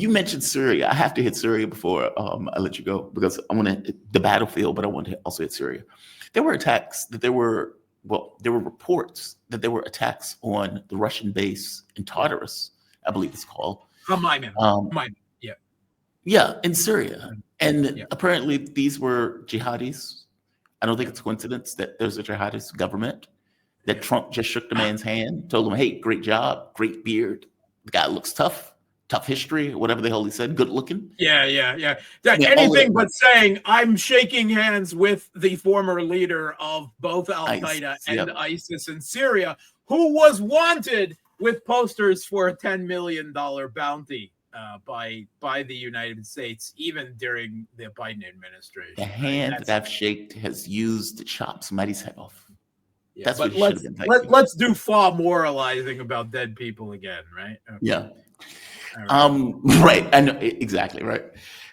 You mentioned Syria. I have to hit Syria before I let you go because I want to the battlefield, but I want to also hit Syria. There were attacks that there were reports that there were attacks on the Russian base in Tartarus, I believe it's called. From my memory. Um, Yeah. yeah, in Syria. And Yeah. apparently these were jihadis. I don't think it's a coincidence that there's a jihadist government, that Trump just shook the man's hand, told him, hey, great job, great beard. The guy looks tough history, whatever the hell he said, good looking. Yeah. Yeah, Anything but saying I'm shaking hands with the former leader of both Al-Qaeda and ISIS in Syria, who was wanted with posters for a $10 million bounty by the United States, even during the Biden administration. The hand that I've shaked has used to chop somebody's head off. Yeah, that's what he should have been. Let's do far moralizing about dead people again, right? Okay. Yeah. Right. Right. I know exactly right.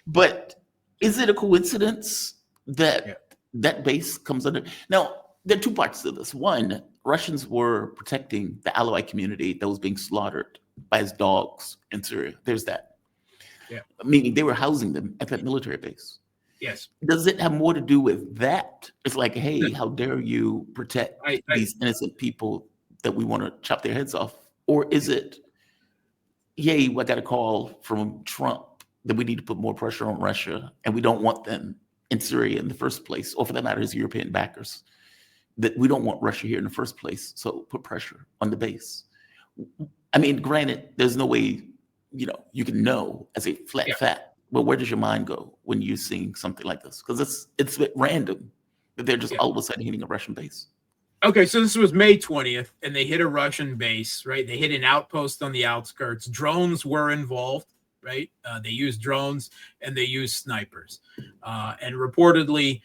But is it a coincidence that that base comes under? Now, there are two parts to this. One, Russians were protecting the Alawite community that was being slaughtered by his dogs in Syria. There's that. Yeah. Meaning they were housing them at that military base. Yes. Does it have more to do with that? It's like, hey, how dare you protect these innocent people that we want to chop their heads off? Or is it, yay, I got a call from Trump that we need to put more pressure on Russia and we don't want them in Syria in the first place, or for that matter, his European backers, that we don't want Russia here in the first place, so put pressure on the base. I mean, granted, there's no way, you can know as a flat fact. But where does your mind go when you're seeing something like this? Because it's a bit random that they're just all of a sudden hitting a Russian base. Okay, so this was May 20th, and they hit a Russian base, right? They hit an outpost on the outskirts. Drones were involved, right? They used drones and they used snipers. And reportedly,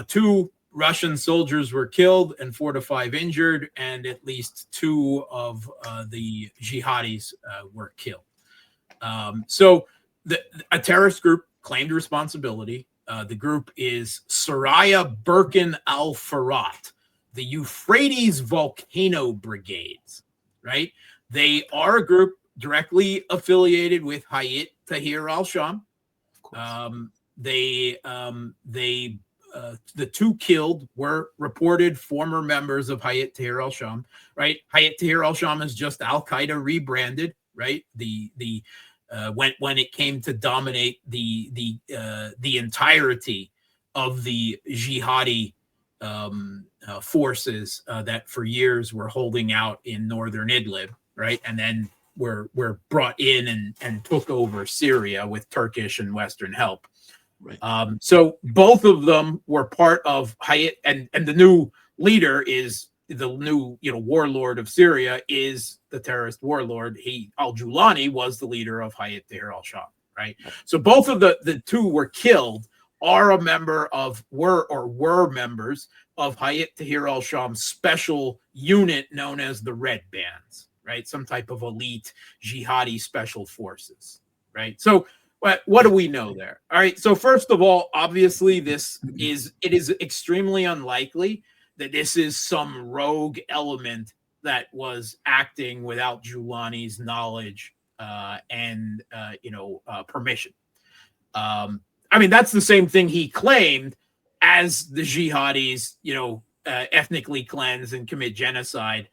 2 Russian soldiers were killed and 4 to 5 injured, and at least 2 of the jihadis were killed. So a terrorist group claimed responsibility. The group is Soraya Birkin al-Farhat, the Euphrates Volcano Brigades, right? They are a group directly affiliated with Hayat Tahrir al-Sham. The 2 killed were reported former members of Hayat Tahrir al-Sham, right? Hayat Tahrir al-Sham is just Al-Qaeda rebranded, right? When it came to dominate the entirety of the jihadi forces that for years were holding out in northern Idlib, right, and then were brought in and took over Syria with Turkish and Western help. Right. So both of them were part of Hayat, and the new leader is the new, warlord of Syria is the terrorist warlord. Al-Julani was the leader of Hayat Tahrir al-Sham, right? So both of the 2 were killed, were members of Hayat Tahrir al-Sham's special unit known as the Red Bands, right? Some type of elite jihadi special forces, right? So what do we know there? All right. So first of all, obviously it is extremely unlikely that this is some rogue element that was acting without Julani's knowledge and permission. I mean, that's the same thing he claimed as the jihadis, ethnically cleanse and commit genocide,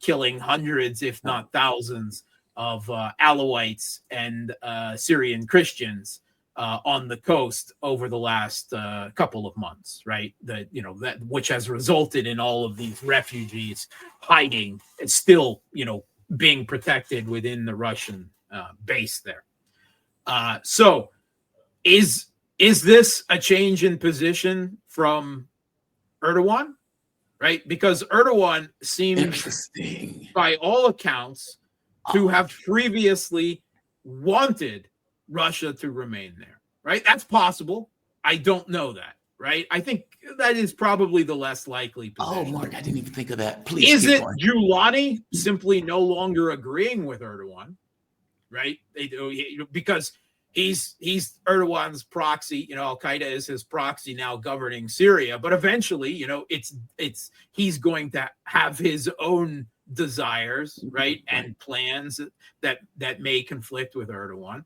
killing hundreds, if not thousands, of Alawites and Syrian Christians on the coast over the last couple of months, right? That which has resulted in all of these refugees hiding and still, being protected within the Russian base there. So, is this a change in position from Erdogan, right? Because Erdogan seems, by all accounts, to have previously wanted Russia to remain there, right? That's possible. I don't know that, right? I think that is probably the less likely position. Oh, Mark, I didn't even think of that. Please. Is it Julani simply no longer agreeing with Erdogan, right? Because he's Erdogan's proxy, Al-Qaeda is his proxy now governing Syria, but eventually, he's going to have his own desires, right, and plans that may conflict with Erdogan.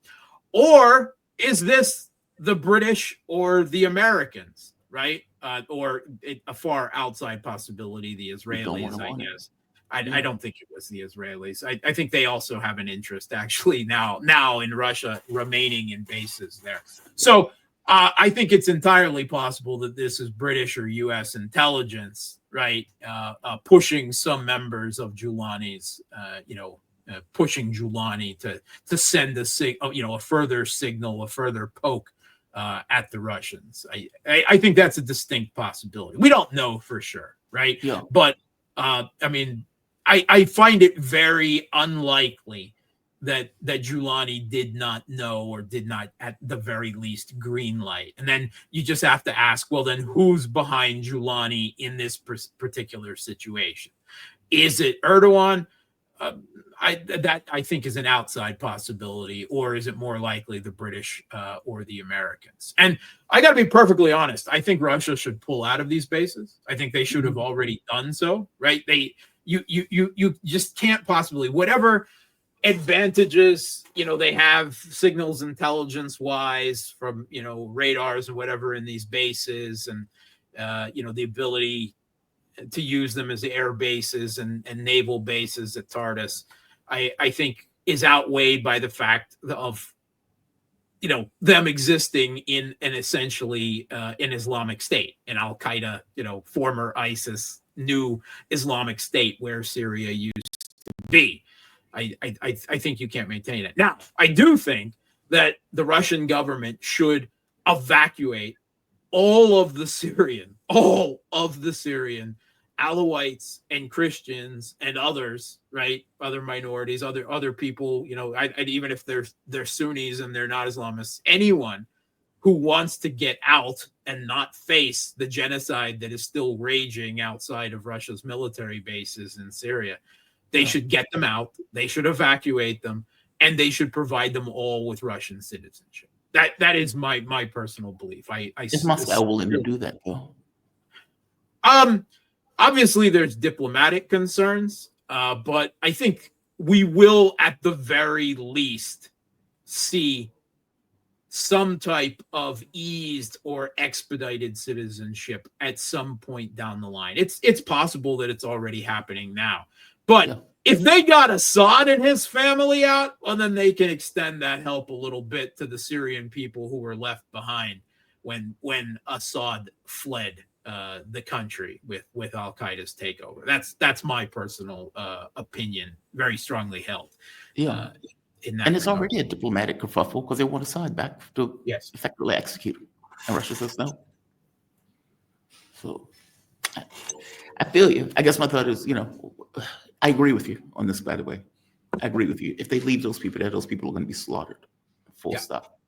Or is this the British or the Americans, right? Or a far outside possibility, the Israelis, I guess. I don't think it was the Israelis. I think they also have an interest actually now in Russia remaining in bases there. So I think it's entirely possible that this is British or U.S. intelligence, right? Pushing some members of Giuliani's, pushing Giuliani to send a further signal, a further poke at the Russians. I think that's a distinct possibility. We don't know for sure, right? Yeah. But I mean, I find it very unlikely that Giuliani did not know, or did not at the very least green light. And then you just have to ask, well, then who's behind Giuliani in this particular situation? Is it Erdogan? I think is an outside possibility, or is it more likely the British or the Americans? And I got to be perfectly honest. I think Russia should pull out of these bases. I think they should have already done so, right? You just can't possibly, whatever advantages they have signals intelligence wise from radars or whatever in these bases, and the ability to use them as air bases and naval bases at Tartus, I think is outweighed by the fact of them existing in an essentially an Islamic State, an Al Qaeda, former ISIS, new Islamic State where Syria used to be. I think you can't maintain it. Now, I do think that the Russian government should evacuate all of the Syrian Alawites and Christians and others, right? Other minorities, other people, even if they're Sunnis and they're not Islamists, anyone who wants to get out and not face the genocide that is still raging outside of Russia's military bases in Syria, they should get them out, they should evacuate them, and they should provide them all with Russian citizenship. That is my personal belief. Is Moscow willing to do that, though? Obviously, there's diplomatic concerns, but I think we will, at the very least, see some type of eased or expedited citizenship at some point down the line. It's possible that it's already happening now, but if they got Assad and his family out, well, then they can extend that help a little bit to the Syrian people who were left behind when Assad fled the country with Al Qaeda's takeover. That's my personal opinion, very strongly held. And it's already a diplomatic kerfuffle because they want Assad back to effectively execute him. And Russia says no. So I feel you. I guess my thought is, I agree with you on this, by the way. I agree with you. If they leave those people there, those people are going to be slaughtered. Full stop.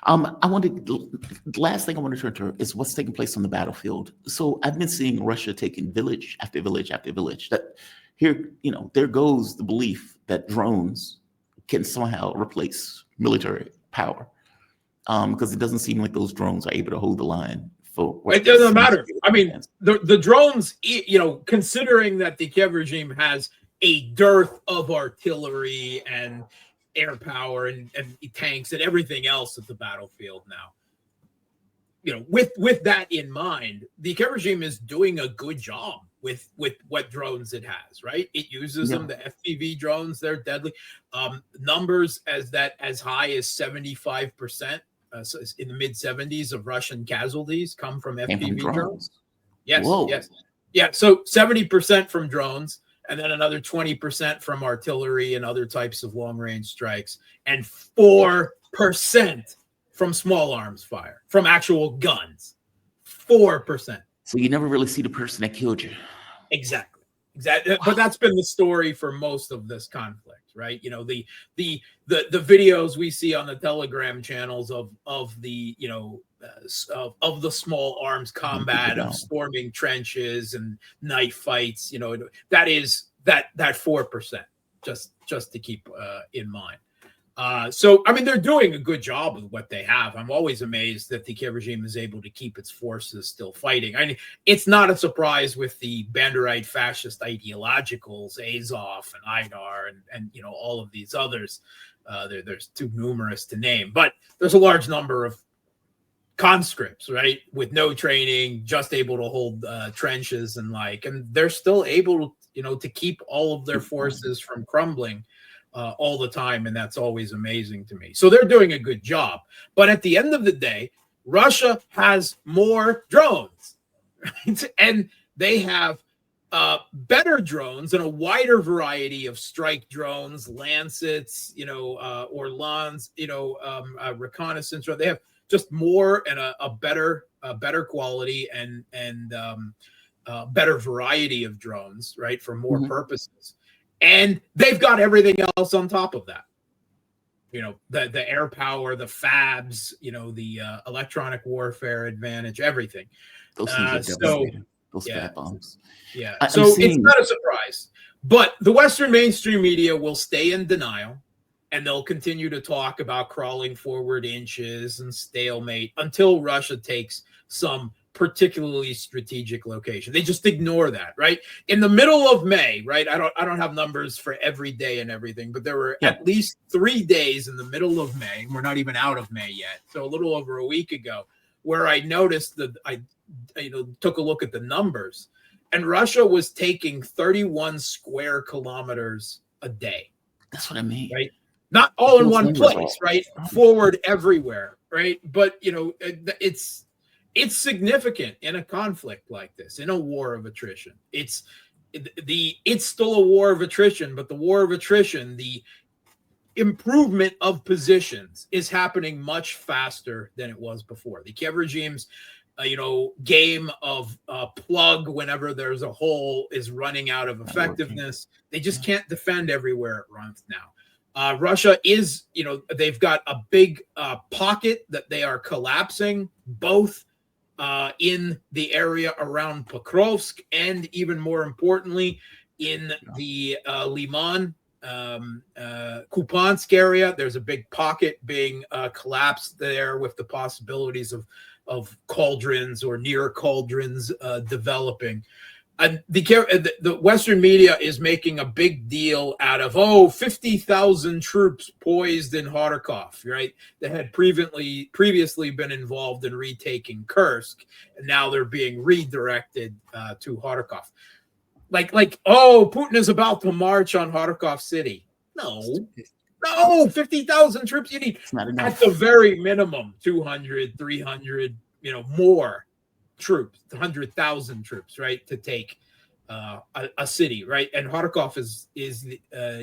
The last thing I want to turn to is what's taking place on the battlefield. So I've been seeing Russia taking village after village after village. That here, there goes the belief that drones can somehow replace military power, because it doesn't seem like those drones are able to hold the line. It doesn't matter. I mean, the drones, considering that the Kiev regime has a dearth of artillery and air power and tanks and everything else at the battlefield now, with that in mind, the Kiev regime is doing a good job with what drones it has, right? It uses them, the FPV drones, they're deadly. Numbers as high as 75%. So in the mid 70s of Russian casualties come from FPV drones. Yes. Yeah. So 70% from drones, and then another 20% from artillery and other types of long range strikes, and 4% from small arms fire, from actual guns. 4%. So you never really see the person that killed you. Exactly. But that's been the story for most of this conflict, right? The videos we see on the Telegram channels of the of the small arms combat, of storming trenches and knife fights, that is that 4%, just to keep in mind. So, I mean, they're doing a good job with what they have. I'm always amazed that the Kiev regime is able to keep its forces still fighting. I mean, it's not a surprise with the Banderite fascist ideologicals, Azov and Idar and all of these others. There's too numerous to name, but there's a large number of conscripts, right, with no training, just able to hold trenches and they're still able, to keep all of their forces from crumbling all the time, and that's always amazing to me. So they're doing a good job. But at the end of the day, Russia has more drones, right? And they have better drones and a wider variety of strike drones, Lancets, Orlans, reconnaissance. They have just more and a better quality and better variety of drones, right, for more purposes. And they've got everything else on top of that. The air power, the FABs, the electronic warfare advantage, everything. Those things are devastating. Those FAB bombs. Yeah. It's not a surprise. But the Western mainstream media will stay in denial, and they'll continue to talk about crawling forward inches and stalemate until Russia takes some particularly strategic location. They just ignore that, right? In the middle of May, right? I don't have numbers for every day and everything, but there were at least 3 days in the middle of May. We're not even out of May yet. So a little over a week ago, where I noticed that I took a look at the numbers, and Russia was taking 31 square kilometers a day. That's what I mean. Right? Not all in one place, right? Forward everywhere, right? But it's significant in a conflict like this, in a war of attrition. It's still a war of attrition, but the war of attrition, the improvement of positions is happening much faster than it was before. The Kiev regime's game of plug whenever there's a hole is running out of effectiveness. They just can't defend everywhere it runs now. Russia is, they've got a big pocket that they are collapsing, both in the area around Pokrovsk and, even more importantly, in the Liman, Kupiansk area. There's a big pocket being collapsed there, with the possibilities of cauldrons or near cauldrons developing. And the Western media is making a big deal out of 50,000 troops poised in Kharkov, right? That had previously been involved in retaking Kursk, and now they're being redirected to Kharkov. Putin is about to march on Kharkov city. No, 50,000 troops. You need, at the very minimum, 200, 300, more troops, 100,000 troops, right, to take a city, right? And Kharkov is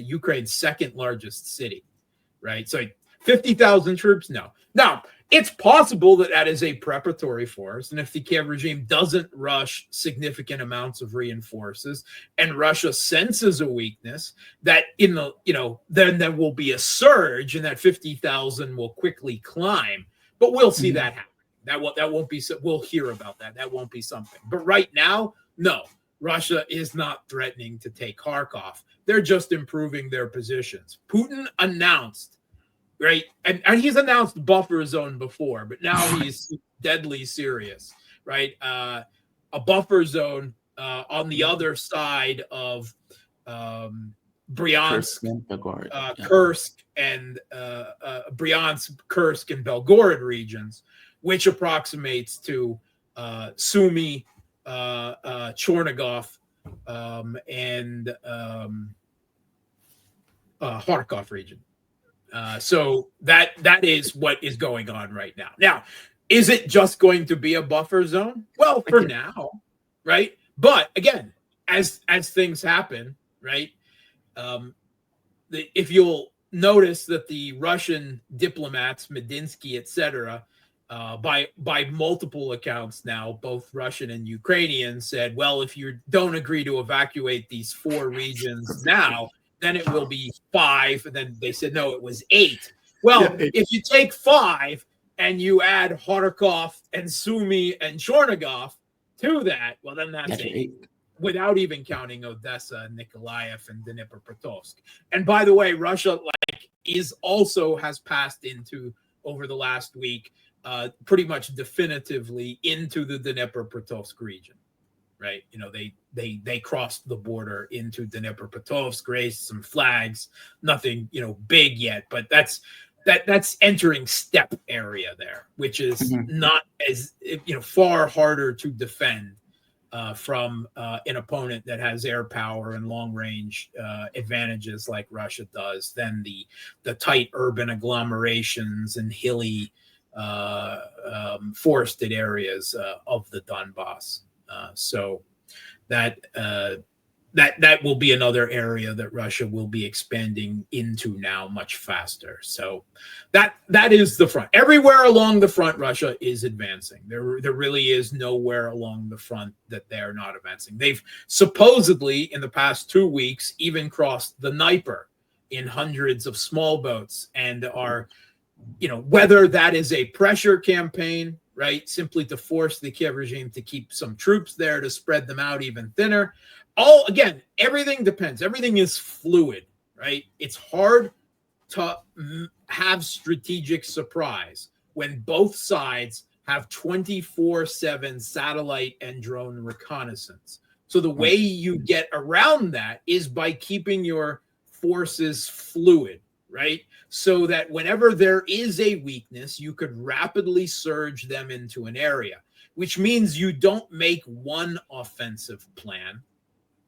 Ukraine's second largest city, right? So 50,000 troops, no. Now, it's possible that is a preparatory force, and if the Kiev regime doesn't rush significant amounts of reinforces, and Russia senses a weakness, that then there will be a surge, and that 50,000 will quickly climb. But we'll see that happen. That won't be. We'll hear about that. That won't be something. But right now, no. Russia is not threatening to take Kharkov. They're just improving their positions. Putin announced, right, and he's announced buffer zone before, but now he's deadly serious, right? A buffer zone on the other side of Bryansk, Kursk, and Bryansk, Kursk, and Belgorod regions, which approximates to Sumy, Chornigov, and Kharkov region. So that is what is going on right now. Now, is it just going to be a buffer zone? Well, for now, right? But again, as things happen, right? If you'll notice that the Russian diplomats, Medinsky, etc., by multiple accounts now, both Russian and Ukrainian, said, well, if you don't agree to evacuate these 4 regions now, then it will be 5. And then they said, no, it was 8. Well, if you take 5 and you add Kharkov and Sumy and Chornigov to that, well, then that's 8. Without even counting Odessa, Nikolaev, and Dnipropetrovsk. And by the way, Russia has passed into, over the last week, pretty much definitively into the Dnipropetrovsk region, right? They crossed the border into Dnipropetrovsk, raised some flags, nothing, big yet, but that's entering steppe area there, which is not as, far harder to defend from an opponent that has air power and long range advantages like Russia does than the tight urban agglomerations and hilly forested areas of the Donbass. So that will be another area that Russia will be expanding into now much faster. So that is the front. Everywhere along the front, Russia is advancing. There really is nowhere along the front that they're not advancing. They've supposedly, in the past 2 weeks, even crossed the Dnieper in hundreds of small boats, and are, whether that is a pressure campaign, right, simply to force the Kiev regime to keep some troops there to spread them out even thinner. Again, everything depends. Everything is fluid, right? It's hard to have strategic surprise when both sides have 24/7 satellite and drone reconnaissance. So the way you get around that is by keeping your forces fluid, right? So that whenever there is a weakness, you could rapidly surge them into an area, which means you don't make one offensive plan.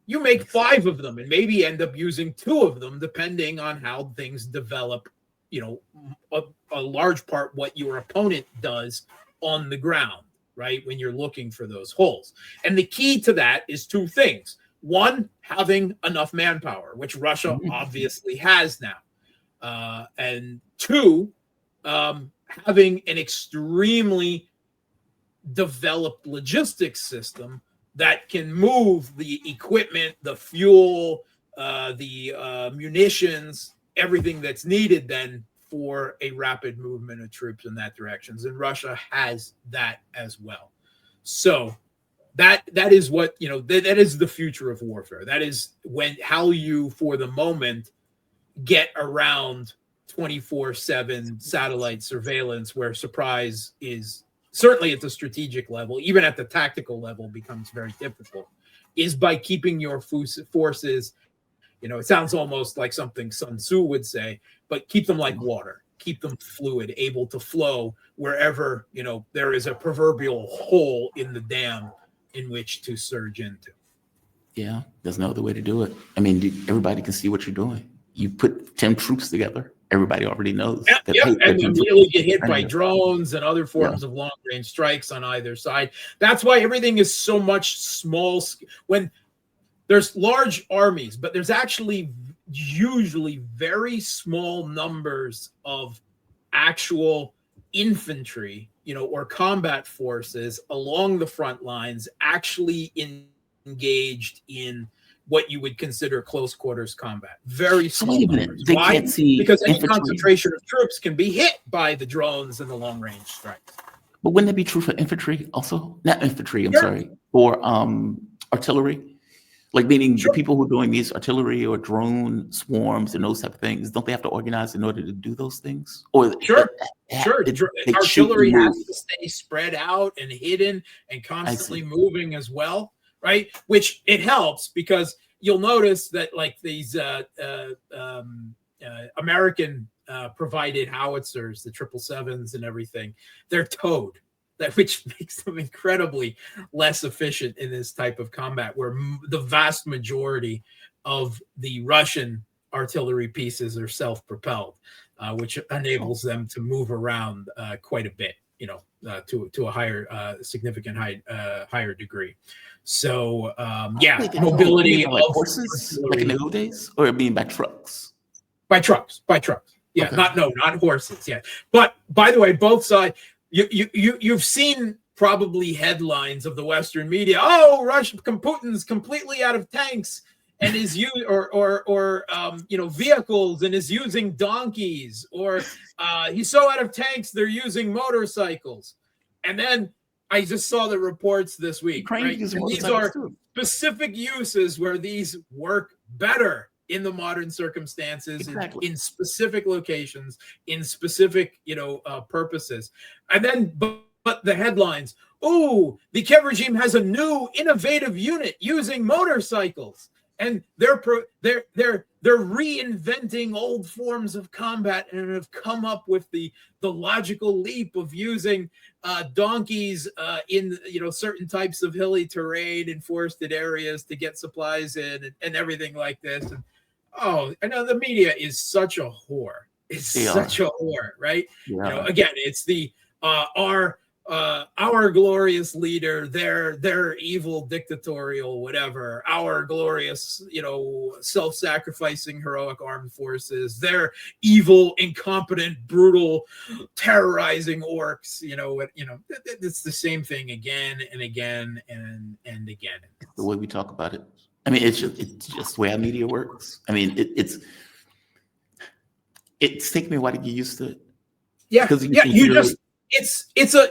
You make 5 of them and maybe end up using 2 of them, depending on how things develop, a large part what your opponent does on the ground, right? When you're looking for those holes. And the key to that is 2 things. One, having enough manpower, which Russia obviously has now. And 2, having an extremely developed logistics system that can move the equipment, the fuel, the munitions, everything that's needed then for a rapid movement of troops in that direction. And Russia has that as well. So that is what, that is the future of warfare. That is how you, for the moment, get around 24/7 satellite surveillance, where surprise is, certainly at the strategic level, even at the tactical level, becomes very difficult, is by keeping your forces, it sounds almost like something Sun Tzu would say, but keep them like water, keep them fluid, able to flow wherever, there is a proverbial hole in the dam in which to surge into. Yeah, there's no other way to do it. I mean, everybody can see what you're doing. You put 10 troops together, everybody already knows. And immediately get hit by drones and other forms of long-range strikes on either side. That's why everything is so much small. When there's large armies, but there's actually usually very small numbers of actual infantry, or combat forces along the front lines actually engaged in what you would consider close quarters combat. Very small numbers. Why? Because any concentration of troops can be hit by the drones and the long range strikes. But wouldn't that be true for infantry also? Not infantry, I'm sorry. Or artillery? Like, meaning the people who are doing these artillery or drone swarms and those type of things, don't they have to organize in order to do those things? Or artillery has to stay spread out and hidden and constantly moving as well. Right, which it helps, because you'll notice that, like, these American provided howitzers, the 777s and everything, they're towed, which makes them incredibly less efficient in this type of combat, where the vast majority of the Russian artillery pieces are self-propelled, which enables them to move around quite a bit, to a higher, significant higher degrure. So, mobility of horses, like in the old days, or being by trucks? By trucks. Yeah, okay. Not horses. Yeah, but by the way, both sides. You've seen probably headlines of the Western media. Oh, Putin's completely out of tanks and is vehicles and is using donkeys, or he's so out of tanks they're using motorcycles. And then I just saw the reports this week. Right? These are specific uses where these work better in the modern circumstances, in specific locations, in specific purposes. And then the headlines. Oh, the Kiev regime has a new innovative unit using motorcycles, and they're reinventing old forms of combat and have come up with the logical leap of using donkeys in certain types of hilly terrain and forested areas to get supplies in and everything like this. And I know the media is such a whore. It's such a whore, right? Yeah. Again, it's the our glorious leader, their evil, dictatorial, whatever, our glorious, self-sacrificing, heroic armed forces, their evil, incompetent, brutal, terrorizing orcs, it's the same thing again and again and again. The way we talk about it. I mean, it's just the way our media works. I mean, it's taken me a while to get used to it. Yeah,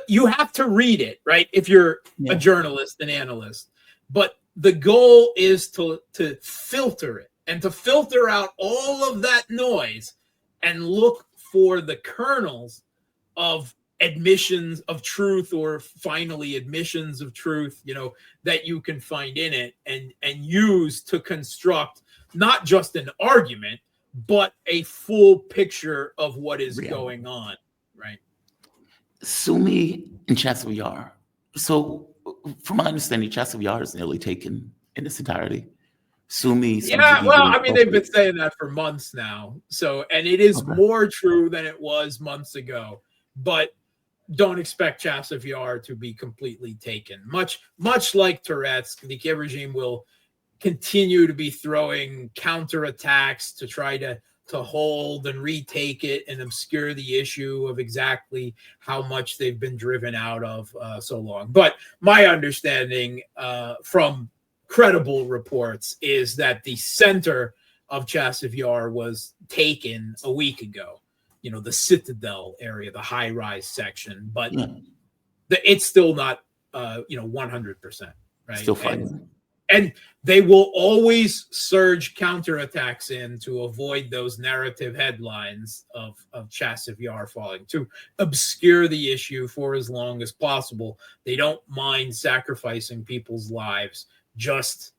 you have to read it, right? If you're a journalist, an analyst, but the goal is to filter it and to filter out all of that noise and look for the kernels of admissions of truth, or finally admissions of truth, that you can find in it and use to construct not just an argument, but a full picture of what is going on, right? Sumy and Chatsworth Yar. So, from my understanding, Chatsworth Yar is nearly taken in its entirety. Sumy. Yeah, well, I mean, they've been saying that for months now. So, and it is more true than it was months ago. But don't expect Chatsworth Yar to be completely taken. Much like Tourette's, the Kiev regime will continue to be throwing counterattacks to try to hold and retake it and obscure the issue of exactly how much they've been driven out of so long. But my understanding from credible reports is that the center of Chatsworth Yar was taken a week ago, the Citadel area, the high-rise section, but it's still not 100%, right? Still fighting. And they will always surge counterattacks in to avoid those narrative headlines of Chatsworth Yar falling, to obscure the issue for as long as possible. They don't mind sacrificing people's lives just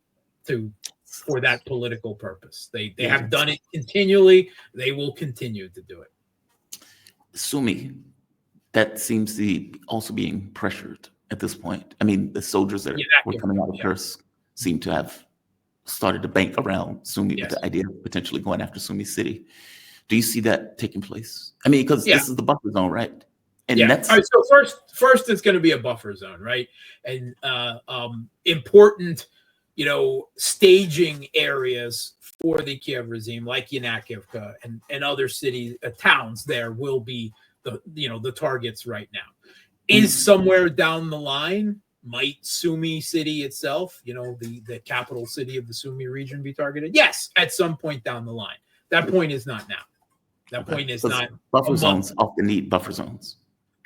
for that political purpose. They have done it continually. They will continue to do it. Sumy, that seems to be also being pressured at this point. I mean, the soldiers that were coming out of Kursk seem to have started to bank around Sumy with the idea of potentially going after Sumy city. Do you see that taking place? I mean, because this is the buffer zone, right? And that's all right. So first it's going to be a buffer zone, right? And important, staging areas for the Kiev regime, like Yanakivka and other cities, towns there will be the targets right now. Is somewhere down the line, might Sumy city itself, the capital city of the Sumy region, be targeted? Yes, at some point down the line. That point is not now. That point is not. Buffer zones often need buffer zones.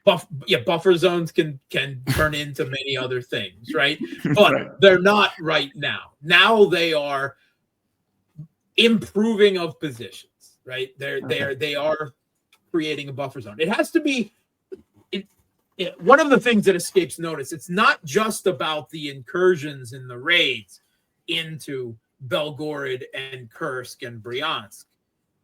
Buffer zones can turn into many other things, right? But they're not right now. Now they are improving of positions, right? They are creating a buffer zone. It has to be. One of the things that escapes notice, it's not just about the incursions and the raids into Belgorod and Kursk and Bryansk.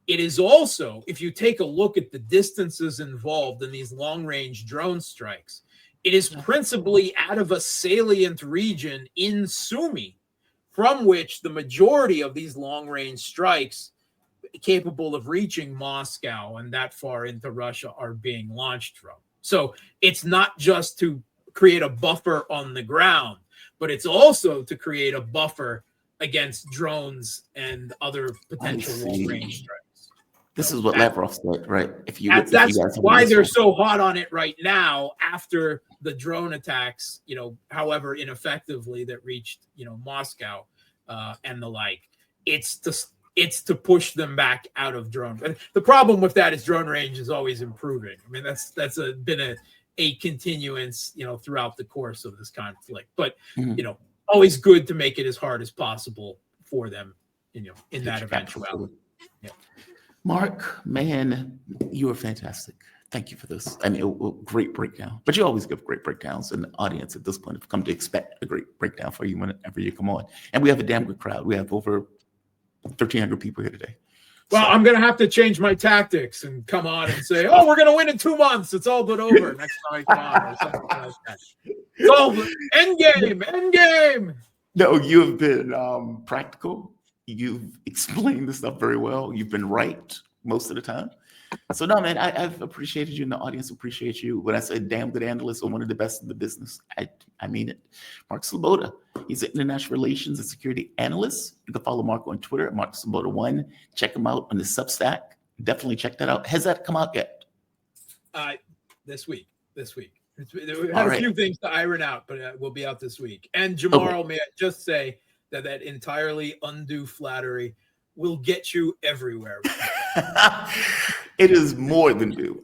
It is also, if you take a look at the distances involved in these long-range drone strikes, it is principally out of a salient region in Sumy, from which the majority of these long-range strikes capable of reaching Moscow and that far into Russia are being launched from. So it's not just to create a buffer on the ground, but it's also to create a buffer against drones and other potential long-range strikes. This is what Lavrov said, right? That's why they're so hot on it right now after the drone attacks, however ineffectively, that reached, Moscow and the like. It's to push them back out of drone. And the problem with that is drone range is always improving. I mean, that's been a continuance, throughout the course of this conflict. But always good to make it as hard as possible for them, in that eventuality. Yeah. Mark, man, you are fantastic. Thank you for this. I mean, great breakdown. But you always give great breakdowns, and the audience at this point have come to expect a great breakdown for you whenever you come on. And we have a damn good crowd. We have over 1,300 people here today. Well, I'm going to have to change my tactics and come on and say, oh, we're going to win in 2 months. It's all but over next time I come on or something like that. It's all end game. No, you have been practical. You've explained the stuff very well. You've been right most of the time. So no, man, I've appreciated you, and the audience appreciates you. When I say damn good analyst or one of the best in the business, I mean it. Mark Sleboda, he's an international relations and security analyst. You can follow Mark on Twitter at Mark Sleboda1. Check him out on the Substack. Definitely check that out. Has that come out yet? This week. We have a few things to iron out, but it will be out this week. And Jamaro, may I just say that entirely undue flattery will get you everywhere. It is more than due.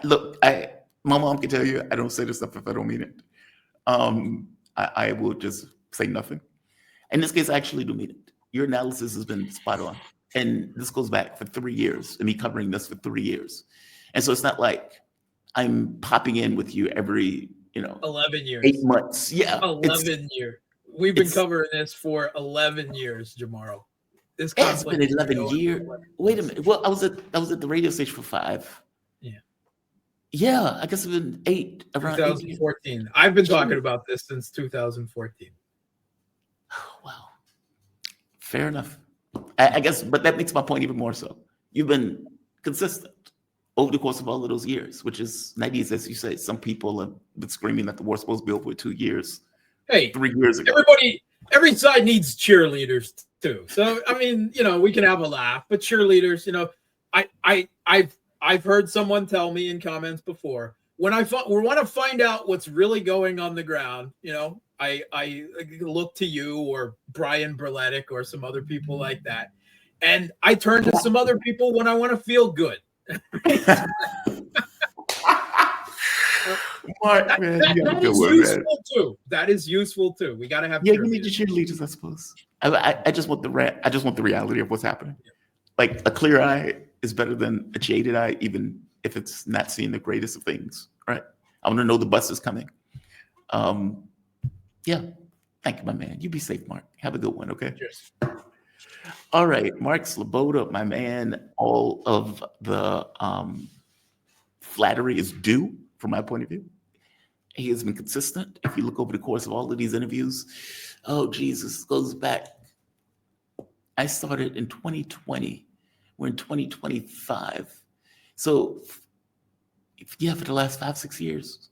Look, my mom can tell you I don't say this stuff if I don't mean it. I will just say nothing. In this case, I actually do mean it. Your analysis has been spot on. And this goes back for 3 years, and me covering this for 3 years. And so it's not like I'm popping in with you every, 11 years. 8 months. Yeah. 11 years. We've been covering this for 11 years, Jamaro. It's been 11 years. Wait a minute. Well, I was at the radio station for 5. Yeah, I guess it's been 8, around 2014. I've been talking about this since 2014. Oh, wow. Fair enough. I guess, but that makes my point even more so. You've been consistent over the course of all of those years, which is 90s, as you say. Some people have been screaming that the war's supposed to be over 2 years. Hey, 3 years ago. Every side needs cheerleaders too. So I mean, we can have a laugh, but cheerleaders, I've heard someone tell me in comments before, when we want to find out what's really going on the ground, I look to you or Brian Berletic or some other people like that, and I turn to some other people when I want to feel good. Mark, man, that is useful too. That is useful too. We got to have. Yeah, you need your cheerleaders, I suppose. I just want I just want the reality of what's happening. Like a clear eye is better than a jaded eye, even if it's not seeing the greatest of things. Right? I want to know the bus is coming. Yeah. Thank you, my man. You be safe, Mark. Have a good one. Okay. Cheers. All right, Mark Sleboda, my man. All of the flattery is due from my point of view. He has been consistent. If you look over the course of all of these interviews, oh, Jesus, goes back. I started in 2020. We're in 2025. So, yeah, for the last 5-6 years,